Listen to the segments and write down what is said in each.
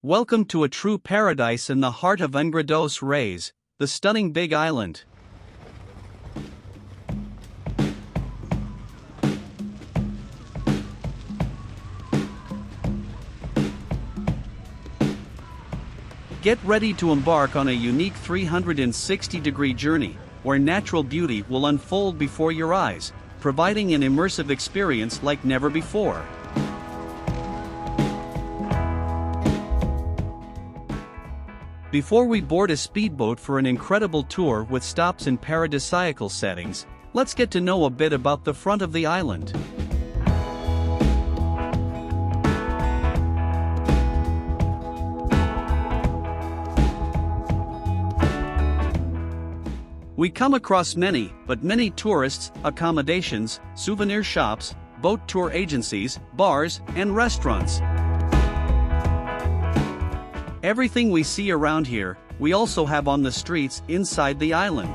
Welcome to a true paradise in the heart of Angra dos Reys, the stunning Big Island. Get ready to embark on a unique 360-degree journey, where natural beauty will unfold before your eyes, providing an immersive experience like never before. Before we board a speedboat for an incredible tour with stops in paradisiacal settings, let's get to know a bit about the front of the island. We come across many tourists, accommodations, souvenir shops, boat tour agencies, bars, and restaurants. Everything we see around here, we also have on the streets inside the island.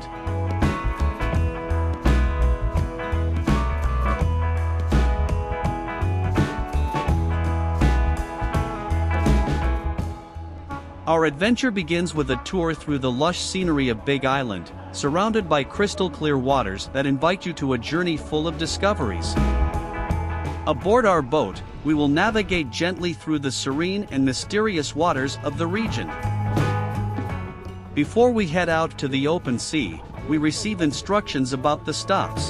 Our adventure begins with a tour through the lush scenery of Big Island, surrounded by crystal clear waters that invite you to a journey full of discoveries. Aboard our boat, we will navigate gently through the serene and mysterious waters of the region. Before we head out to the open sea, we receive instructions about the stops.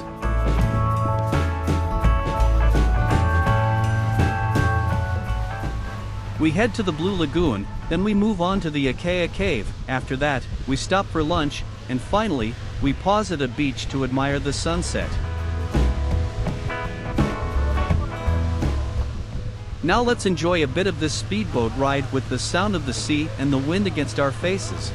We head to the Blue Lagoon, then we move on to the Ilha Cave. After that, we stop for lunch, and finally, we pause at a beach to admire the sunset. Now let's enjoy a bit of this speedboat ride with the sound of the sea and the wind against our faces.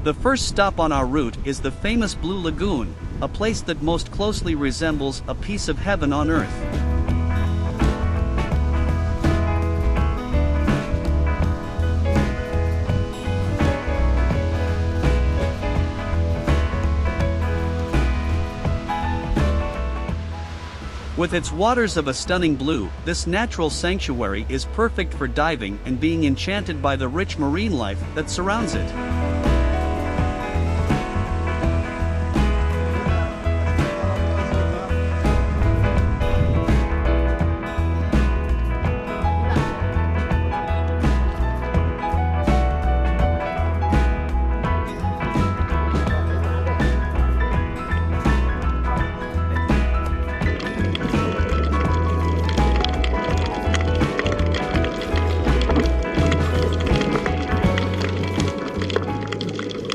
The first stop on our route is the famous Blue Lagoon, a place that most closely resembles a piece of heaven on earth. With its waters of a stunning blue, this natural sanctuary is perfect for diving and being enchanted by the rich marine life that surrounds it.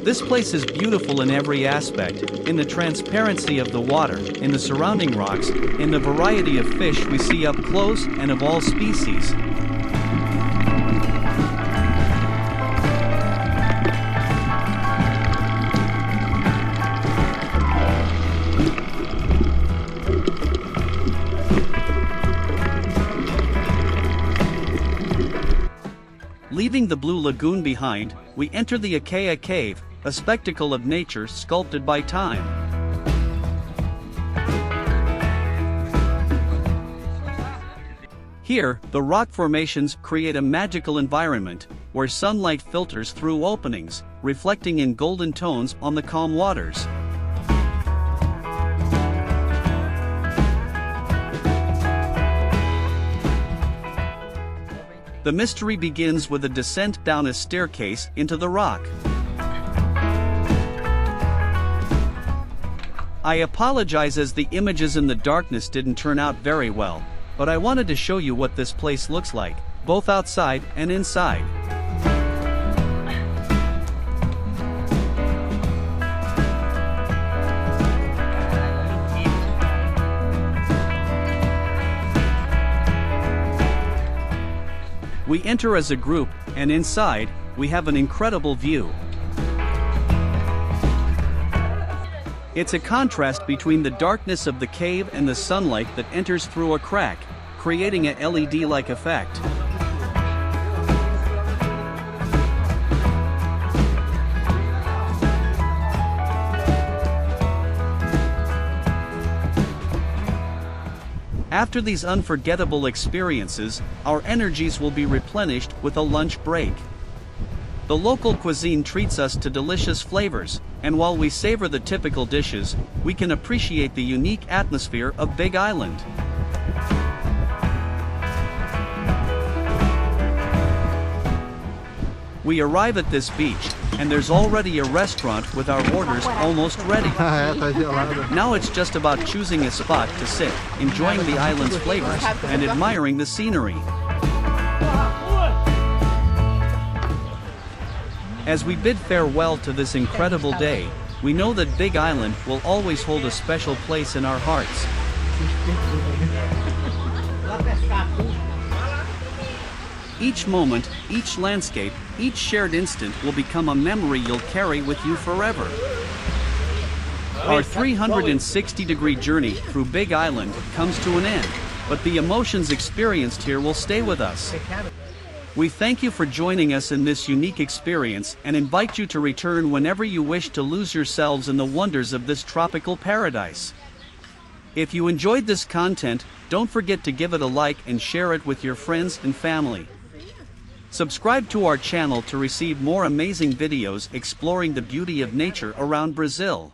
This place is beautiful in every aspect, in the transparency of the water, in the surrounding rocks, in the variety of fish we see up close and of all species. Leaving the Blue Lagoon behind, we enter the Ilha Cave, a spectacle of nature sculpted by time. Here, the rock formations create a magical environment, where sunlight filters through openings, reflecting in golden tones on the calm waters. The mystery begins with a descent down a staircase into the rock. I apologize as the images in the darkness didn't turn out very well, but I wanted to show you what this place looks like, both outside and inside. We enter as a group, and inside, we have an incredible view. It's a contrast between the darkness of the cave and the sunlight that enters through a crack, creating a LED-like effect. After these unforgettable experiences, our energies will be replenished with a lunch break. The local cuisine treats us to delicious flavors, and while we savor the typical dishes, we can appreciate the unique atmosphere of Big Island. We arrive at this beach, and there's already a restaurant with our orders almost ready. Now it's just about choosing a spot to sit, enjoying the island's flavors, and admiring the scenery. As we bid farewell to this incredible day, we know that Big Island will always hold a special place in our hearts. Each moment, each landscape, each shared instant will become a memory you'll carry with you forever. Our 360-degree journey through Big Island comes to an end, but the emotions experienced here will stay with us. We thank you for joining us in this unique experience and invite you to return whenever you wish to lose yourselves in the wonders of this tropical paradise. If you enjoyed this content, don't forget to give it a like and share it with your friends and family. Subscribe to our channel to receive more amazing videos exploring the beauty of nature around Brazil.